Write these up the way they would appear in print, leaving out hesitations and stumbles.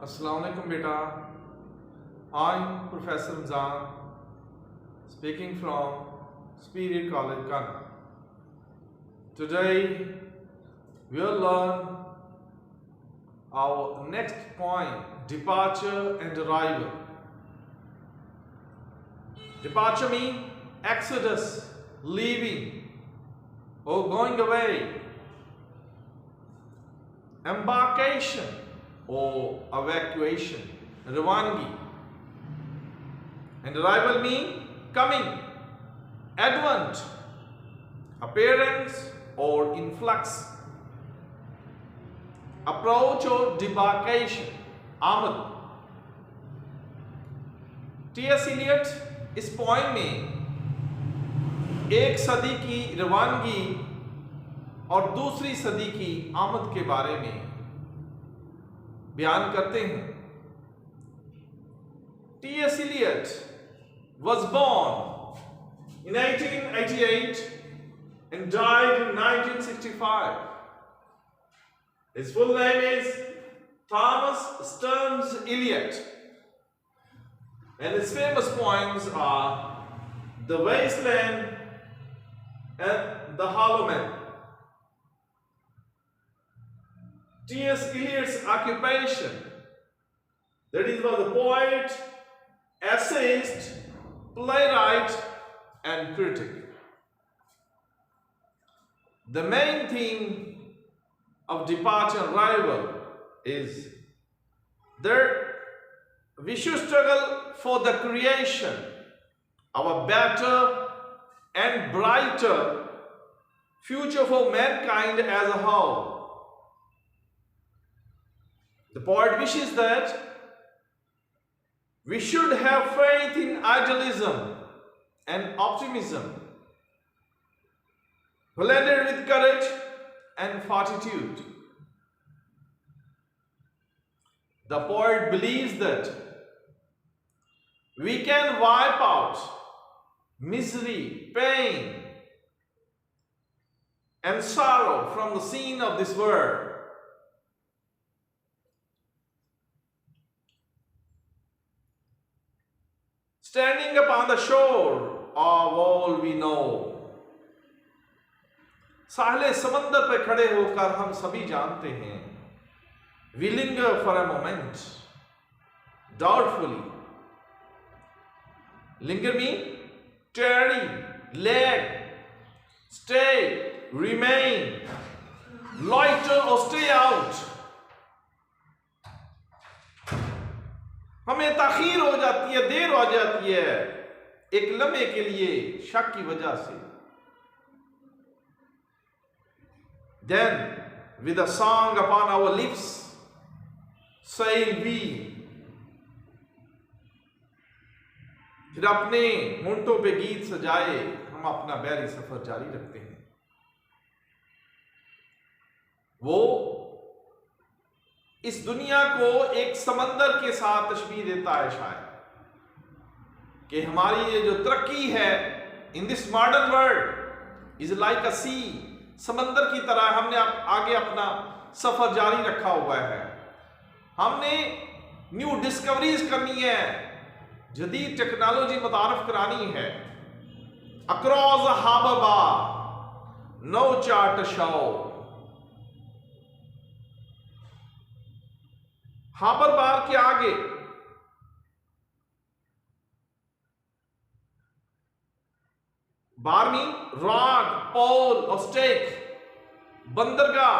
Assalamu alaikum beta. I'm Professor Ramzan speaking from Superior College Ghana. Today we'll learn our next point, departure and arrival. Departure means exodus, leaving or going away. Embarkation or evacuation, Ravangi. And arrival means coming, advent, appearance or influx, approach or debarkation, आमद. T.S. Eliot इस poem में एक सदी की रवानगी और दूसरी सदी की आमद के बारे में बयान करते हैं. T.S. Eliot was born in 1888 and died in 1965. His full name is Thomas Stearns Eliot, and his famous poems are The Wasteland and The Hollow Man. T.S. Eliot's occupation, that is, was a poet, essayist, playwright, and critic. The main theme of departure and arrival is that we should struggle for the creation of a better and brighter future for mankind as a whole. The poet wishes that we should have faith in idealism and optimism, blended with courage and fortitude. The poet believes that we can wipe out misery, pain, and sorrow from the scene of this world. Standing upon the shore of all we know. साहले समंदर पर खड़े होकर हम सभी जानते हैं. We linger for a moment, doubtfully. Linger means tarry, lag, stay, remain, loiter or stay out. हमें ताखीर हो जाती है, देर हो जाती है एक लम्हे के लिए शक की वजह से. Then, with a song upon our lips, sail we. फिर अपने होंठों पे गीत सजाए हम अपना बैरी सफर जारी रखते हैं. वो इस दुनिया को एक समंदर के साथ तशबीह देता है शायद कि हमारी ये जो तरक्की है in this modern world is like a sea. समंदर की तरह हमने आगे अपना सफर जारी रखा हुआ है. हमने न्यू डिस्कवरीज करनी है, जदीद टेक्नोलॉजी मुतारफ करानी है. अक्रॉस हार्बर बार, नो चार्ट शो. हार्बर बार के आगे बार मीन रॉड, पोल और स्टेक. बंदरगाह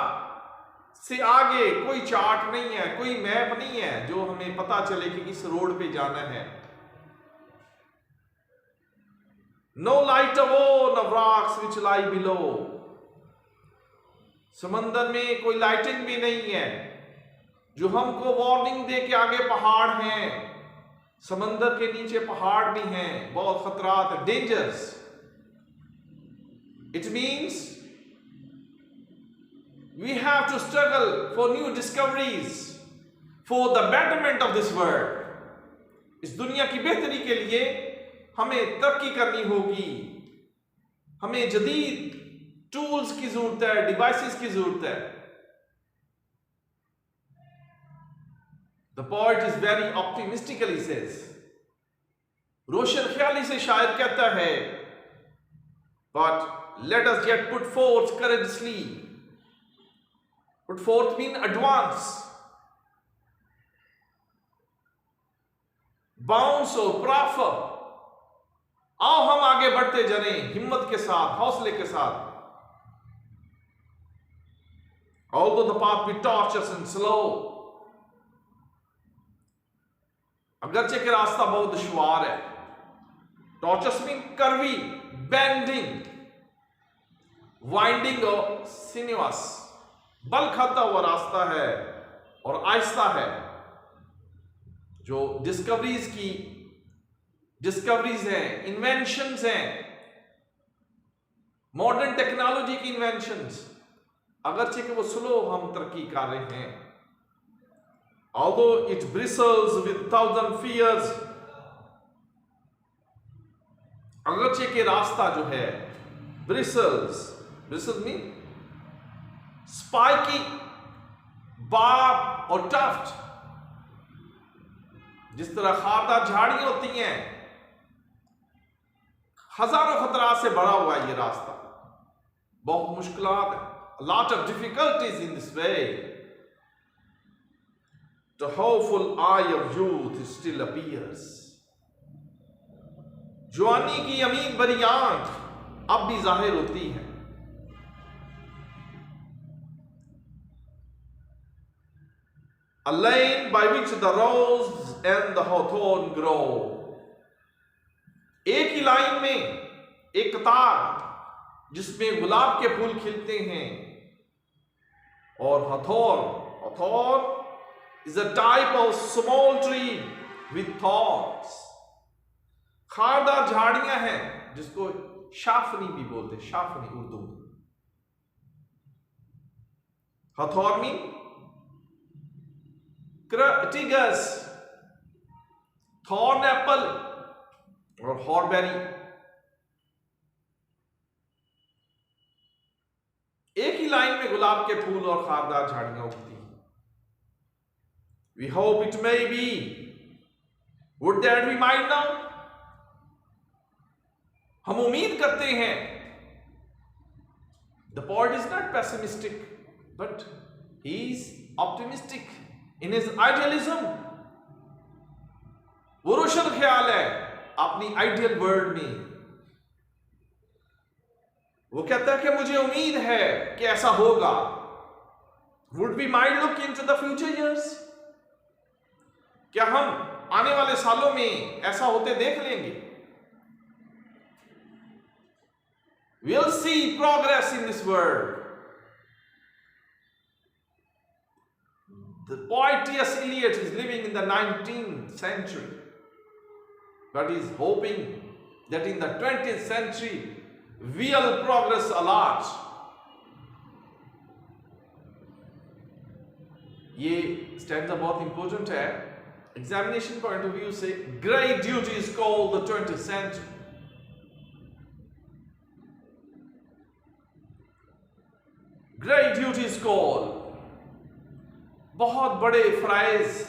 से आगे कोई चार्ट नहीं है, कोई मैप नहीं है जो हमें पता चले कि इस रोड पे जाना है. No light above, no rocks which lie below. समंदर में कोई लाइटिंग भी नहीं है जो हमको वार्निंग दे के आगे पहाड़ हैं. समंदर के नीचे पहाड़ भी हैं, बहुत खतरात, dangers. It means we have to struggle for new discoveries for the betterment of this world. इस दुनिया की बेहतरी के लिए हमें तरक्की करनी होगी. हमें जदीद टूल्स की जरूरत है, डिवाइसेस की जरूरत है. The poet is very optimistically says, रोशन ख्याली से शायर कहता है, but let us yet put forth courageously. Put forth mean advance. Bounce or proffer. आओ हम आगे बढ़ते जाने हिम्मत के साथ, हौसले के साथ. Although the path be tortuous and slow, अगरचे के रास्ता बहुत दुश्वार है. Tortuous mean curvy, bending, winding और sinuous. बल खाता हुआ रास्ता है और आहिस्ता है. जो डिस्कवरीज हैं, इन्वेंशंस हैं, मॉडर्न टेक्नोलॉजी की इन्वेंशंस, अगरचे कि वो स्लो हम तरक्की कर रहे हैं. Although it bristles with 1,000 fears, अगरचे के रास्ता जो है bristles mean spiky, barb और tuft. जिस तरह खारदार झाड़ियां होती हैं, हजारों खतरात से भरा हुआ है ये रास्ता. बहुत मुश्किलात है. A lot of difficulties in this way. The hopeful eye of youth still appears. जवानी की उम्मीद भरी आंख अब भी जाहिर होती है. A lane by which the rose and the hawthorn grow. एक ही लाइन में एक कतार जिसमें गुलाब के फूल खिलते हैं और hawthorn is a type of small tree with thorns. खारदार झाड़ियां हैं जिसको शाफनी भी बोलते हैं, शाफनी उर्दू में. hawthorn mean cratigus, thorn apple और हॉरबेरी. एक ही लाइन में गुलाब के फूल और खारदार झाड़ियां उगती हैं. We hope it may be. Would that we might now? हम उम्मीद करते हैं. The poet is not pessimistic, but he is optimistic in his idealism. वो रोशन ख्याल है अपनी आइडियल वर्ल्ड में. वो कहता है कि मुझे उम्मीद है कि ऐसा होगा. Would we might look into the future years? क्या हम आने वाले सालों में ऐसा होते देख लेंगे? We'll see progress in this world. The poet T.S. Eliot is living in the 19th century, but is hoping that in the 20th century we'll progress a lot. ये स्टैंजा बहुत इंपॉर्टेंट है. एग्जामिनेशन पॉइंट ऑफ व्यू से great duty is called the 20th century. Great duty is called. बहुत बड़े फराइज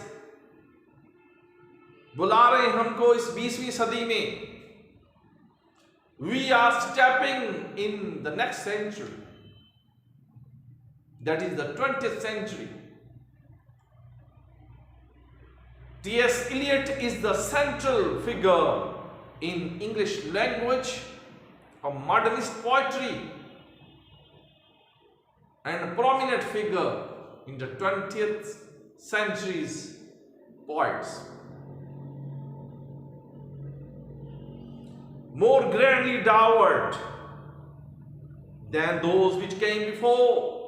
बुला रहे हैं हमको इस 20वीं सदी में. We are stepping in the next century. That is the 20th century. T.S. Eliot is the central figure in English language, of modernist poetry, and a prominent figure in the 20th century's poets. More grandly dowered than those which came before.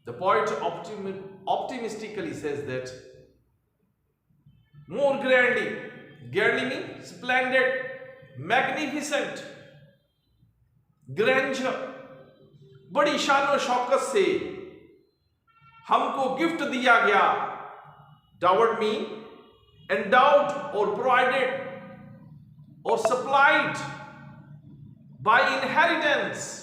The poet optimistically says that more grandly means splendid, magnificent, grandeur, बड़ी शान शौकत से हमको gift दिया गया. Dowered mean endowed or provided or supplied by inheritance.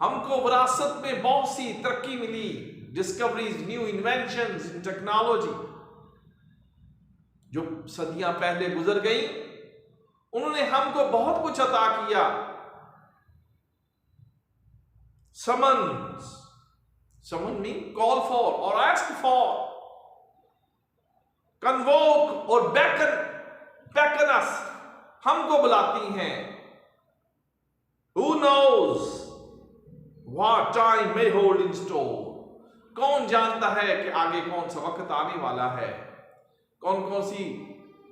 हमको विरासत में बहुत सी तरक्की मिली, डिस्कवरीज, न्यू इन्वेंशंस इन टेक्नोलॉजी जो सदियां पहले गुजर गई, उन्होंने हमको बहुत कुछ अता किया। समन मीन कॉल फॉर और आस्क फॉर, कन्वोक और बेकन अस, हमको बुलाती हैं। Who knows what time may hold in store? कौन जानता है कि आगे कौन सा वक्त आने वाला है, कौन कौन सी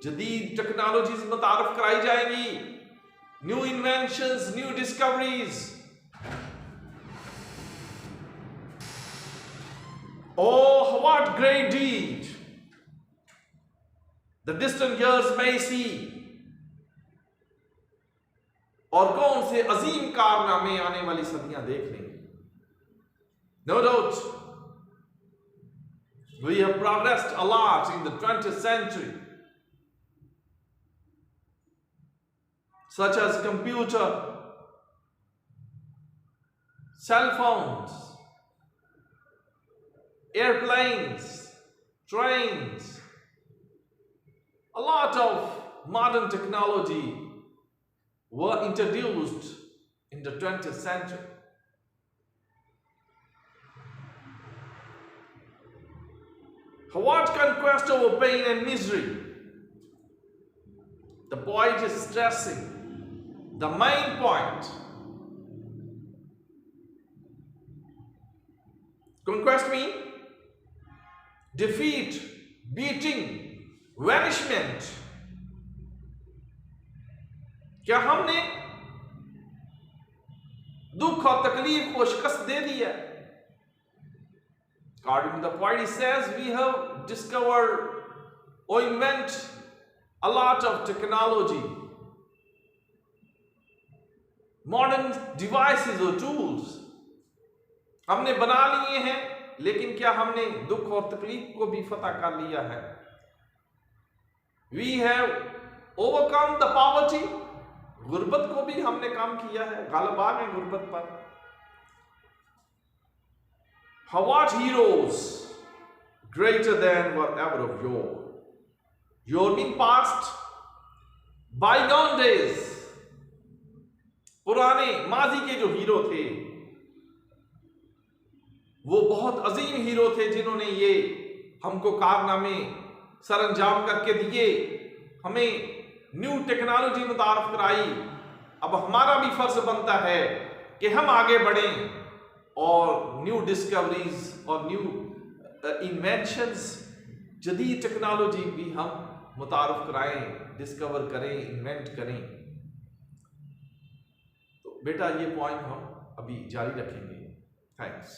जदीद टेक्नोलॉजीज मुतारफ कराई जाएंगी, new inventions, new discoveries. Oh, what great deed the distant years may see. और कौन से अजीम कारनामे आने वाली सदियां देख लेंगे। No doubt we have progressed a lot in the 20th century, such as computer, cell phones, airplanes, trains. A lot of modern technology were introduced in the 20th century. What conquest over pain and misery? The poet is stressing the main point. Conquest means defeat, beating, vanishment. क्या हमने दुख और तकलीफ को शिकस्त दे दी है? According to the poet, he says we have discovered or invent a lot of technology, modern devices or tools. हमने बना लिए हैं, लेकिन क्या हमने दुख और तकलीफ को भी फतह कर लिया है? We have overcome the poverty. गुर्बत को भी हमने काम किया है, गालिब आ गए गुर्बत पर। What heroes greater than were ever of yore? Yore mean past, bygone days. पुराने माजी के जो हीरो थे, वो बहुत अजीम हीरो थे जिन्होंने ये हमको कारनामे सरअंजाम करके दिए, हमें न्यू टेक्नोलॉजी मुतारफ कराई। अब हमारा भी फर्ज बनता है कि हम आगे बढ़ें और न्यू डिस्कवरीज और न्यू इन्वेंशंस, जदीद टेक्नोलॉजी भी हम मुतारफ कराएं, डिस्कवर करें, इन्वेंट करें। तो बेटा ये पॉइंट हम अभी जारी रखेंगे। थैंक्स।